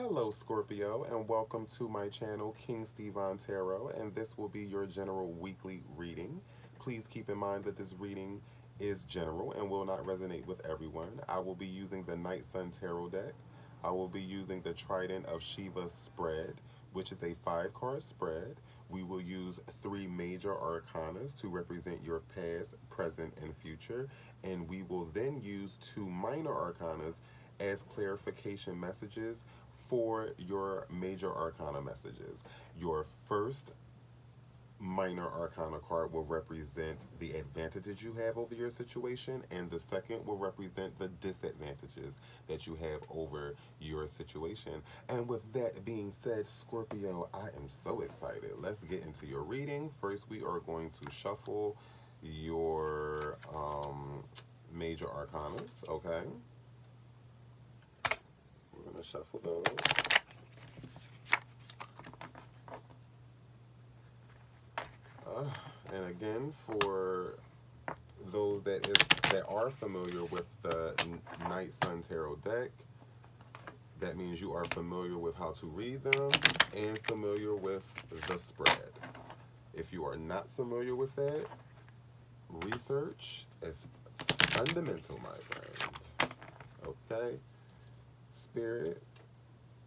Hello, Scorpio, and welcome to my channel, King Stevon Tarot, and this will be your general weekly reading. Please keep in mind that this reading is general and will not resonate with everyone. I will be using the Night Sun Tarot deck. I will be using the Trident of Shiva spread, which is a 5-card spread. We will use 3 major arcanas to represent your past, present, and future, and we will then use 2 minor arcanas as clarification messages for your major arcana messages. Your first minor arcana card will represent the advantages you have over your situation, and the second will represent the disadvantages that you have over your situation. And with that being said, Scorpio, I am so excited. Let's get into your reading. First, we are going to shuffle your major arcanas, okay? We're going to shuffle those. And again, for those that are familiar with the Night Sun Tarot deck, that means you are familiar with how to read them and familiar with the spread. If you are not familiar with that, research is fundamental, my friend. Okay? Spirit,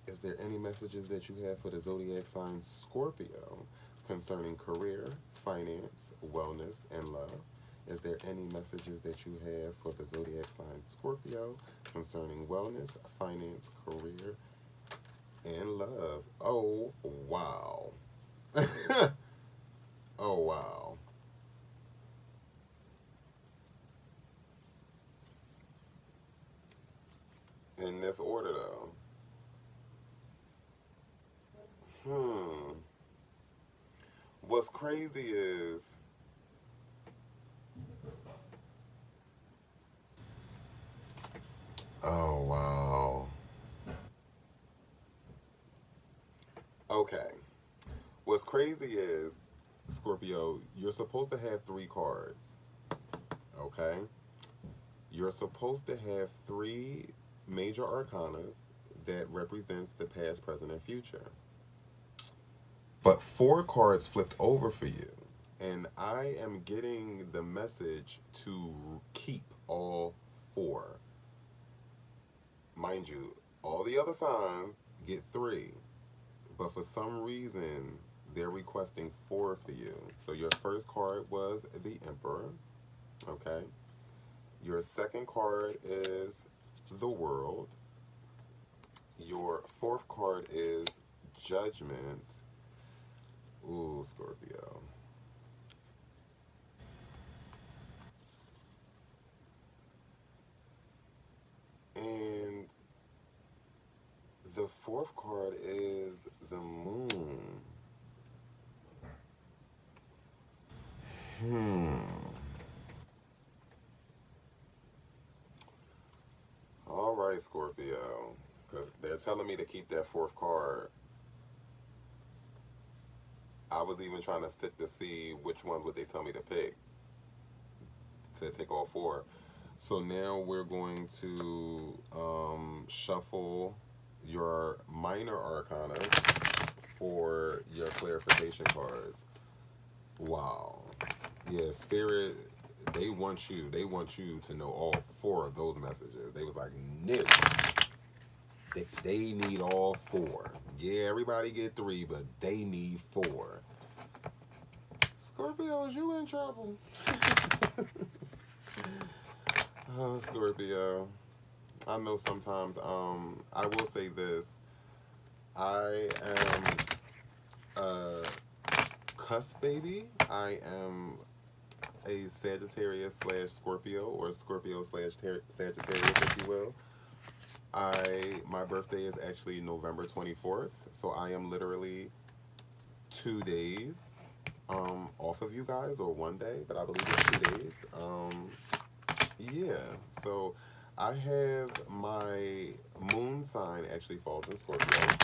is there any messages that you have for the zodiac sign Scorpio concerning career, finance, wellness, and love? Is there any messages that you have for the zodiac sign Scorpio concerning wellness, finance, career, and love? Oh, wow. Oh, wow. In this order, though. Hmm. What's crazy is, oh, wow. Okay. What's crazy is, Scorpio, you're supposed to have 3 cards, okay? You're supposed to have 3 major arcanas that represents the past, present, and future. But 4 cards flipped over for you. And I am getting the message to keep all 4. Mind you, all the other signs get 3. But for some reason, they're requesting 4 for you. So your first card was the Emperor, okay? Your second card is the World. Your fourth card is Judgment. Ooh, Scorpio. And the fourth card is the Moon. Hmm. All right, Scorpio. Because they're telling me to keep that fourth card. I was even trying to sit to see which ones would they tell me to pick to take all 4. So now we're going to shuffle your minor arcana for your clarification cards. Wow. Yeah, Spirit, they want you. They want you to know all 4 of those messages. They was like, no. They need all 4. Yeah, everybody get 3, but they need 4. Scorpio, is you in trouble? Oh, Scorpio. I know sometimes, I will say this. I am a cusp baby. I am a Sagittarius slash Scorpio, or Scorpio slash Sagittarius, if you will. My birthday is actually November 24th, so I am literally 2 days off of you guys, or 1 day, but I believe it's 2 days. Yeah, so I have my moon sign actually falls in Scorpio.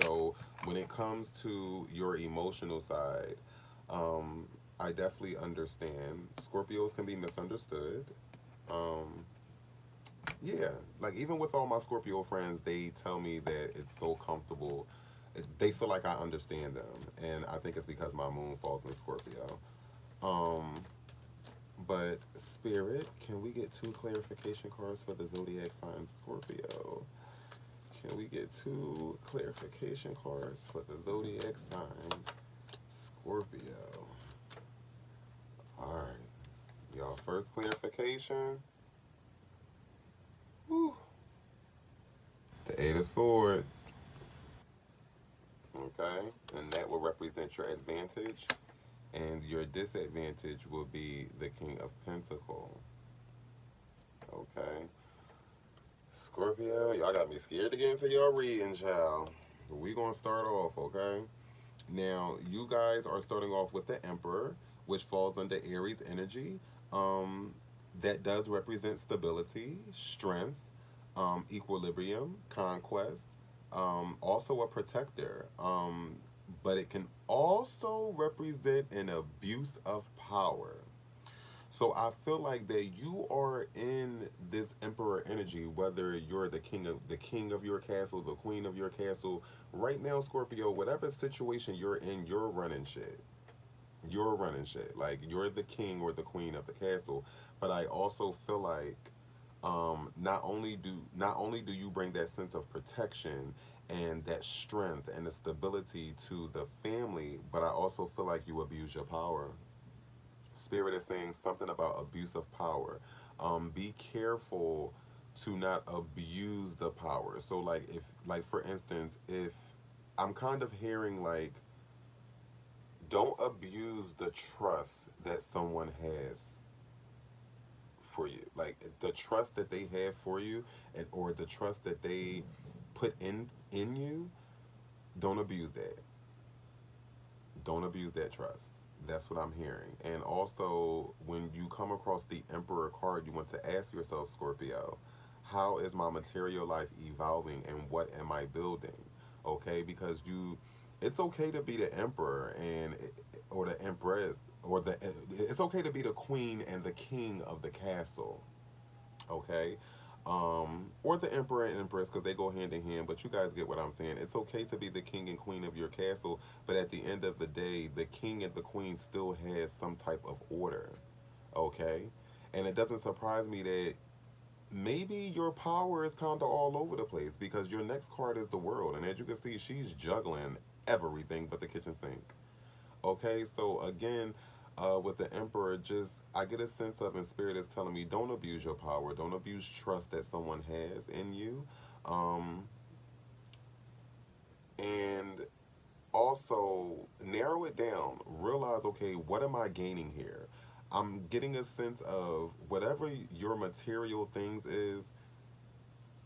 So when it comes to your emotional side, I definitely understand. Scorpios can be misunderstood. Um, Yeah, like even with all my Scorpio friends, they tell me that it's so comfortable. They feel like I understand them, and I think it's because my moon falls in Scorpio. Um, but Spirit, can we get two clarification cards for the zodiac sign Scorpio? Can we get two clarification cards for the zodiac sign Scorpio? All right, y'all. First clarification. Whew, the Eight of Swords. Okay, and that will represent your advantage, and your disadvantage will be the King of Pentacles. Okay, Scorpio, y'all got me scared to get into your reading, child. We gonna start off, okay? Now, you guys are starting off with the Emperor, which falls under Aries energy. Um, that does represent stability, strength, equilibrium, conquest, also a protector. But it can also represent an abuse of power. So I feel like that you are in this emperor energy, whether you're the king of your castle, the queen of your castle. Right now, Scorpio, whatever situation you're in, you're running shit. You're running shit. Like you're the king or the queen of the castle. But I also feel like not only do you bring that sense of protection and that strength and the stability to the family, but I also feel like you abuse your power. Spirit is saying something about abuse of power. Be careful to not abuse the power. So, like, if, like, for instance, if I'm kind of hearing like, don't abuse the trust that someone has for you, like the trust that they have for you, and or the trust that they put in you. Don't abuse that. Don't abuse that trust. That's what I'm hearing. And also, when you come across the Emperor card, you want to ask yourself, Scorpio, how is my material life evolving and what am I building? Okay, because it's okay to be the Emperor and or the Empress or it's okay to be the Queen and the King of the castle. Okay, or the emperor and empress because they go hand in hand. But you guys get what I'm saying. It's okay to be the king and queen of your castle, but at the end of the day, the king and the queen still has some type of order. Okay, and it doesn't surprise me that maybe your power is kind of all over the place because your next card is the world, and as you can see, she's juggling everything but the kitchen sink. Okay, so again, with the Emperor, just I get a sense of, and Spirit is telling me, don't abuse your power, don't abuse trust that someone has in you, um, and also narrow it down. Realize, okay, what am I gaining here? I'm getting a sense of whatever your material things is,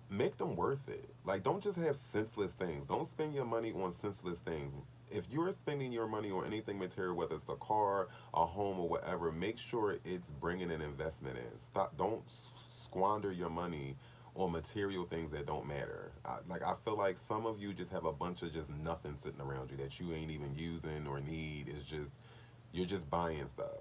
make them worth it. Like, don't just have senseless things. Don't spend your money on senseless things. If you're spending your money on anything material, whether it's a car, a home, or whatever, make sure it's bringing an investment in. Stop. Don't squander your money on material things that don't matter. I feel like some of you just have a bunch of just nothing sitting around you that you ain't even using or need. It's just you're just buying stuff.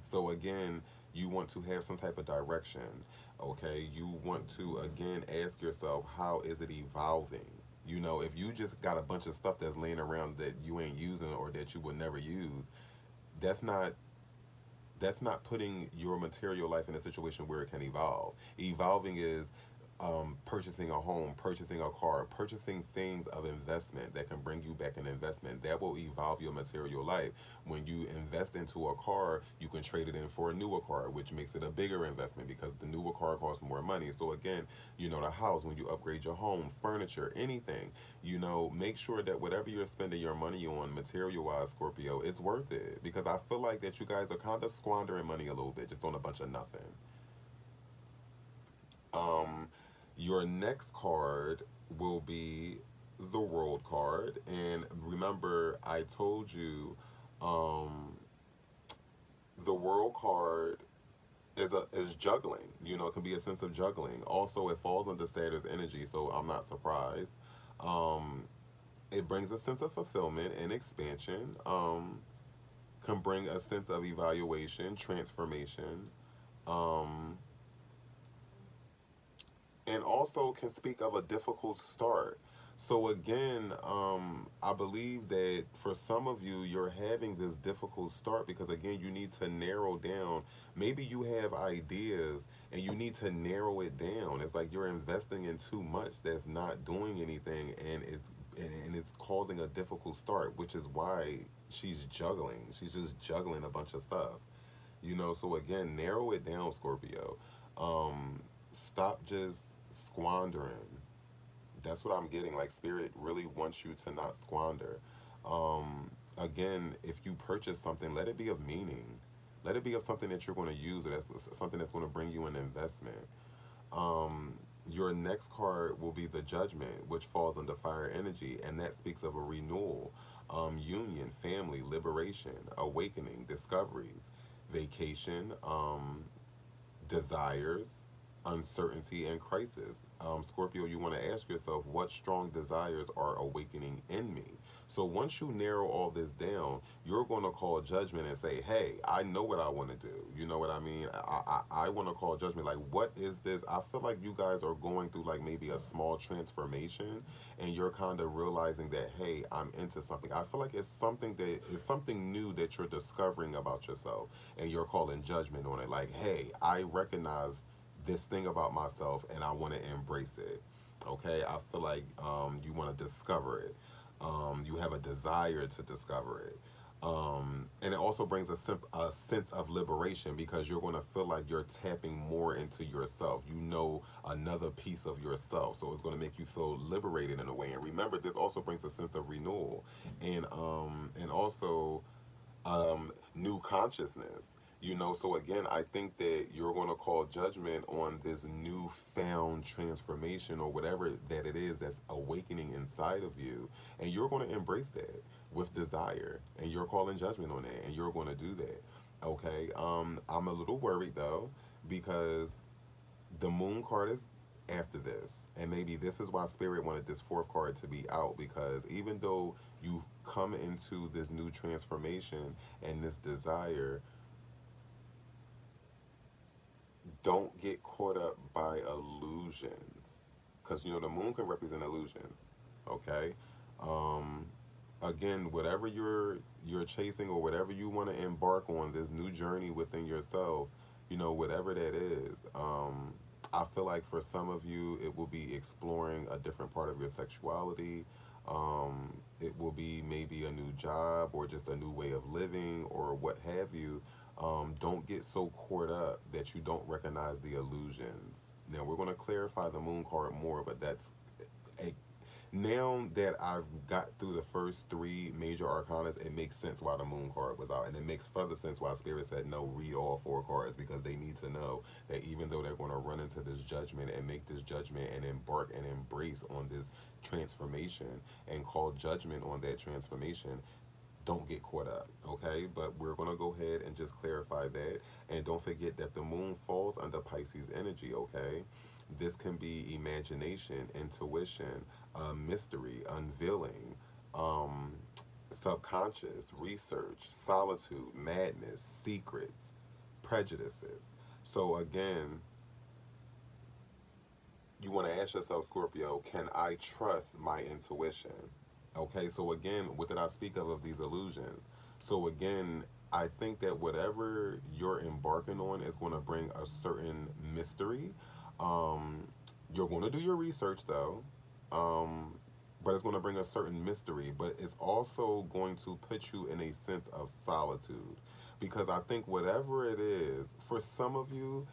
So again, you want to have some type of direction. Okay, you want to again ask yourself, how is it evolving? You know, if you just got a bunch of stuff that's laying around that you ain't using or that you would never use, that's not putting your material life in a situation where it can evolve. Evolving is purchasing a home, purchasing a car, purchasing things of investment that can bring you back an investment that will evolve your material life. When you invest into a car, you can trade it in for a newer car, which makes it a bigger investment because the newer car costs more money. So again, the house, when you upgrade your home, furniture, anything, make sure that whatever you're spending your money on, material wise, Scorpio, it's worth it. Because I feel like that you guys are kind of squandering money a little bit just on a bunch of nothing. Um, your next card will be the World card, and remember, I told you, um, the World card is juggling. It can be a sense of juggling. Also, it falls under Saturn's energy, so I'm not surprised. Um, it brings a sense of fulfillment and expansion. Can bring a sense of evaluation, transformation. Um, and also can speak of a difficult start. So again, I believe that for some of you, you're having this difficult start because again, you need to narrow down. Maybe you have ideas and you need to narrow it down. It's like you're investing in too much that's not doing anything, and it's causing a difficult start, which is why she's juggling. She's just juggling a bunch of stuff. So again, narrow it down, Scorpio. Stop just squandering. That's what I'm getting. Like, spirit really wants you to not squander. Again, if you purchase something, let it be of meaning. Let it be of something that you're going to use, or that's something that's going to bring you an investment. Um, your next card will be the Judgment, which falls under fire energy, and that speaks of a renewal, union, family, liberation, awakening, discoveries, vacation, desires, uncertainty, and crisis. Scorpio, you want to ask yourself, what strong desires are awakening in me? So once you narrow all this down, you're going to call judgment and say, hey, I know what I want to do. You know what I mean? I want to call judgment. Like, what is this? I feel like you guys are going through like maybe a small transformation, and you're kind of realizing that, hey, I'm into something. I feel like it's something new that you're discovering about yourself, and you're calling judgment on it. Like, hey, I recognize this thing about myself and I want to embrace it. Okay, I feel like you want to discover it. You have a desire to discover it. And it also brings a sense of liberation because you're going to feel like you're tapping more into yourself. You know another piece of yourself. So it's going to make you feel liberated in a way. And remember, this also brings a sense of renewal and also new consciousness. So again, I think that you're going to call judgment on this newfound transformation or whatever that it is that's awakening inside of you, and you're going to embrace that with desire, and you're calling judgment on that, and you're going to do that. Okay, I'm a little worried though because the moon card is after this, and maybe this is why spirit wanted this fourth card to be out, because even though you come into this new transformation and this desire, don't get caught up by illusions, because the moon can represent illusions. Okay. um Again, whatever you're chasing or whatever you want to embark on, this new journey within yourself, whatever that is, I feel like for some of you it will be exploring a different part of your sexuality. It will be maybe a new job or just a new way of living or what have you. Don't get so caught up that you don't recognize the illusions. Now we're going to clarify the moon card more, but that's a now that I've got through the first three major arcanas, it makes sense why the moon card was out. And it makes further sense why Spirit said, no, read all four cards, because they need to know that even though they're going to run into this judgment and make this judgment and embark and embrace on this transformation and call judgment on that transformation, don't get caught up, okay? But we're going to go ahead and just clarify that. And don't forget that the moon falls under Pisces energy, okay? This can be imagination, intuition, mystery, unveiling, um, subconscious, research, solitude, madness, secrets, prejudices. So, again, you want to ask yourself, Scorpio, can I trust my intuition? Okay, so again, what did I speak of these illusions? So again, I think that whatever you're embarking on is going to bring a certain mystery. Um, you're going to do your research though, um, but it's going to bring a certain mystery. But it's also going to put you in a sense of solitude, because I think whatever it is, for some of you,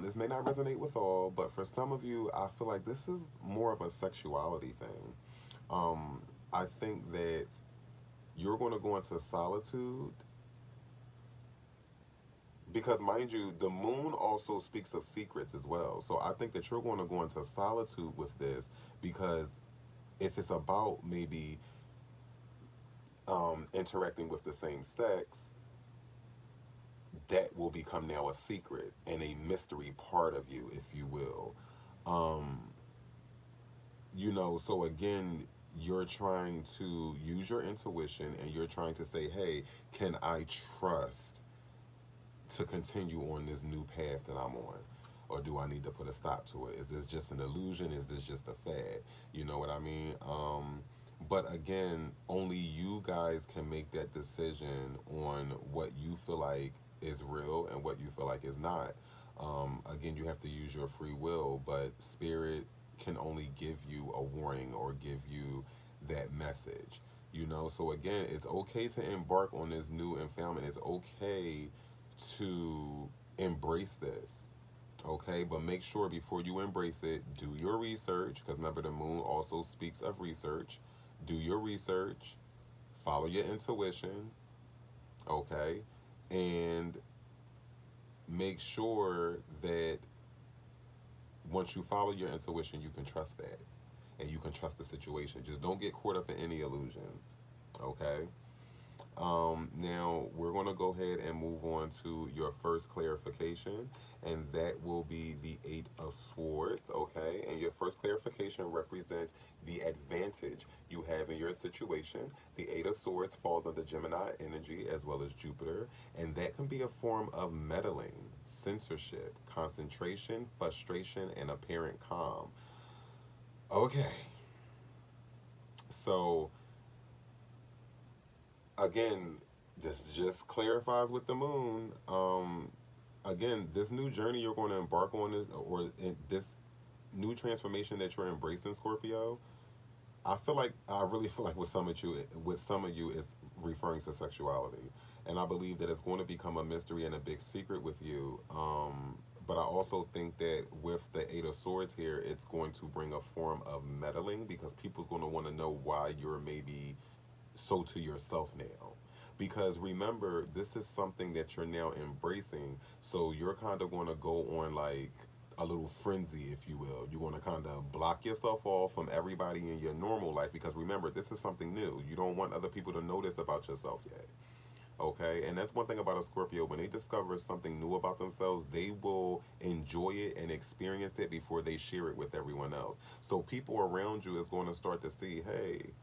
this may not resonate with all, but for some of you, I feel like this is more of a sexuality thing. Um, I think that you're going to go into solitude because, mind you, the moon also speaks of secrets as well. So I think that you're going to go into solitude with this because if it's about maybe interacting with the same sex, that will become now a secret and a mystery part of you, if you will. Um, so again, you're trying to use your intuition and you're trying to say, hey, can I trust to continue on this new path that I'm on? or do I need to put a stop to it? Is this just an illusion? Is this just a fad? You know what I mean? But again, only you guys can make that decision on what you feel like is real and what you feel like is not. Again, you have to use your free will, but spirit can only give you a warning or give you that message. You know, so again, it's okay to embark on this new empowerment. It's okay to embrace this. Okay, but make sure before you embrace it, do your research, because remember, the moon also speaks of research. Do your research, follow your intuition, okay, and make sure that once you follow your intuition, you can trust that and you can trust the situation. Just don't get caught up in any illusions, okay? Now, we're going to go ahead and move on to your first clarification, and that will be the Eight of Swords, okay? And your first clarification represents the advantage you have in your situation. The Eight of Swords falls under Gemini energy as well as Jupiter, and that can be a form of meddling, censorship, concentration, frustration, and apparent calm. Okay, so again, this just clarifies with the moon. Again, this new journey you're going to embark on is, or this new transformation that you're embracing, Scorpio. I really feel like with some of you, it's referring to sexuality, and I believe that it's going to become a mystery and a big secret with you. But I also think that with the Eight of Swords here, it's going to bring a form of meddling because people's going to want to know why you're maybe so to yourself now. Because remember, this is something that you're now embracing. So you're kind of going to go on like a little frenzy, if you will. You want to kind of block yourself off from everybody in your normal life because remember, this is something new. You don't want other people to know this about yourself yet. Okay, and that's one thing about a Scorpio. When they discover something new about themselves, they will enjoy it and experience it before they share it with everyone else. So people around you is going to start to see, hey,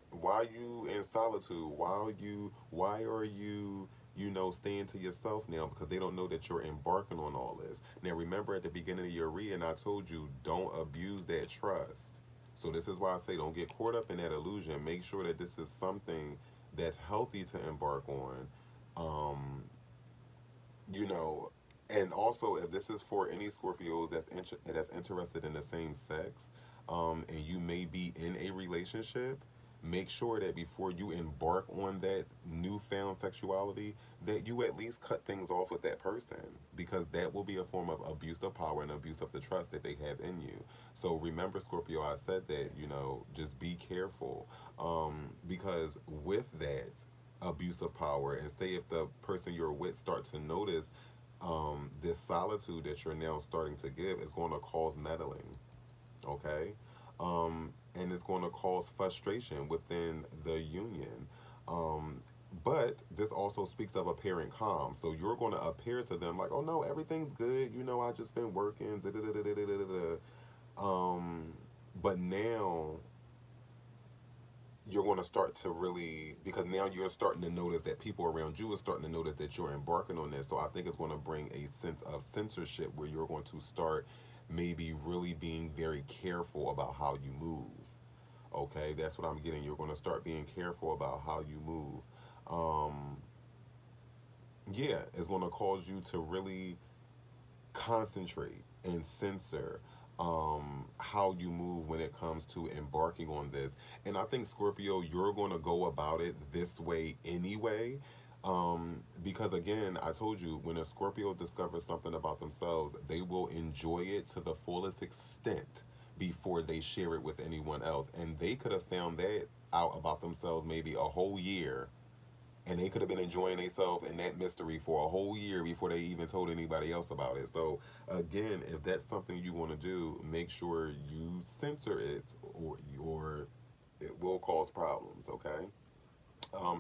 why are you in solitude? Why are you staying to yourself now? Because they don't know that you're embarking on all this. Now remember at the beginning of your reading I told you don't abuse that trust. So this is why I say don't get caught up in that illusion. Make sure that this is something that's healthy to embark on. Um, you know, and also if this is for any Scorpios that's interested in the same sex, and you may be in a relationship, make sure that before you embark on that newfound sexuality, that you at least cut things off with that person because that will be a form of abuse of power and abuse of the trust that they have in you. So remember, Scorpio, I said that just be careful, because with that abuse of power, and say if the person you're with starts to notice this solitude that you're now starting to give, is going to cause meddling, okay? And it's going to cause frustration within the union. But this also speaks of apparent calm. So you're going to appear to them like, oh no, everything's good. I just been working. Da, da, da, da, da, da, da. But now you're going to start to really, because now you're starting to notice that people around you are starting to notice that you're embarking on this. So I think it's going to bring a sense of censorship where you're going to start maybe really being very careful about how you move. Okay, that's what I'm getting. You're going to start being careful about how you move. Um, yeah, it's going to cause you to really concentrate and censor how you move when it comes to embarking on this. And I think, Scorpio, you're going to go about it this way anyway. Because again, I told you, when a Scorpio discovers something about themselves, they will enjoy it to the fullest extent before they share it with anyone else. And they could have found that out about themselves maybe a whole year, and they could have been enjoying themselves in that mystery for a whole year before they even told anybody else about it. So again, if that's something you want to do, make sure you censor it, or it will cause problems. Okay.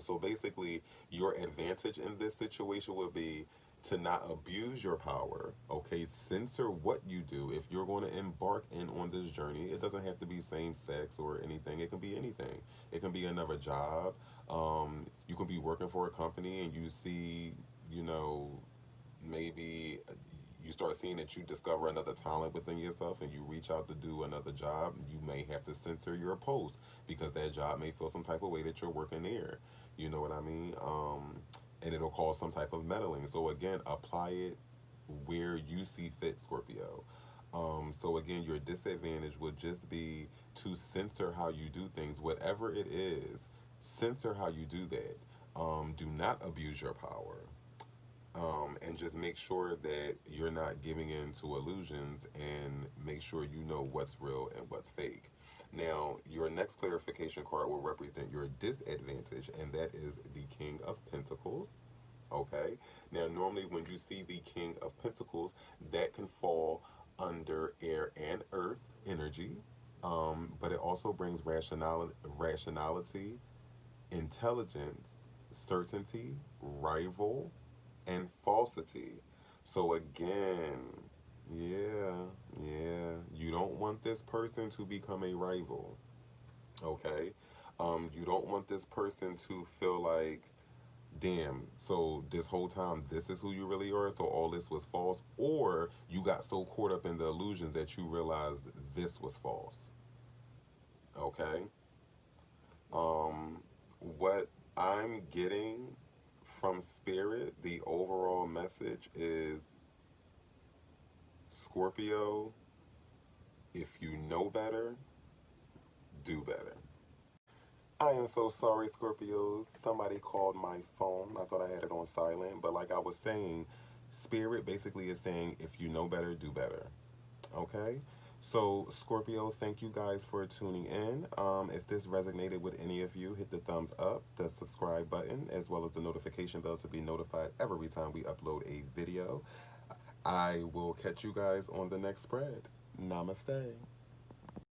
So basically, your advantage in this situation would be to not abuse your power. Okay, censor what you do. If you're going to embark in on this journey, it doesn't have to be same sex or anything. It can be anything. It can be another job. You can be working for a company and you see, you know, maybe you start seeing that you discover another talent within yourself and you reach out to do another job, you may have to censor your post because that job may feel some type of way that you're working there. You know what I mean? And it'll cause some type of meddling. So again, apply it where you see fit, Scorpio. So again, your disadvantage would just be to censor how you do things, whatever it is. Censor how you do that. Do not abuse your power. And just make sure that you're not giving in to illusions and make sure you know what's real and what's fake. Now, your next clarification card will represent your disadvantage, and that is the King of Pentacles. Okay. Now, normally when you see the King of Pentacles, that can fall under air and earth energy, but it also brings rationality, intelligence, certainty, rival, and falsity. So again, yeah, yeah, you don't want this person to become a rival, okay? You don't want this person to feel like, damn, so this whole time this is who you really are, so all this was false, or you got so caught up in the illusion that you realized this was false, okay? What I'm getting from spirit, the overall message is Scorpio, if you know better, do better. I am so sorry, Scorpios. Somebody called my phone. I thought I had it on silent, but like I was saying, spirit basically is saying if you know better, do better. Okay? So, Scorpio, thank you guys for tuning in. If this resonated with any of you, hit the thumbs up, the subscribe button, as well as the notification bell to be notified every time we upload a video. I will catch you guys on the next spread. Namaste.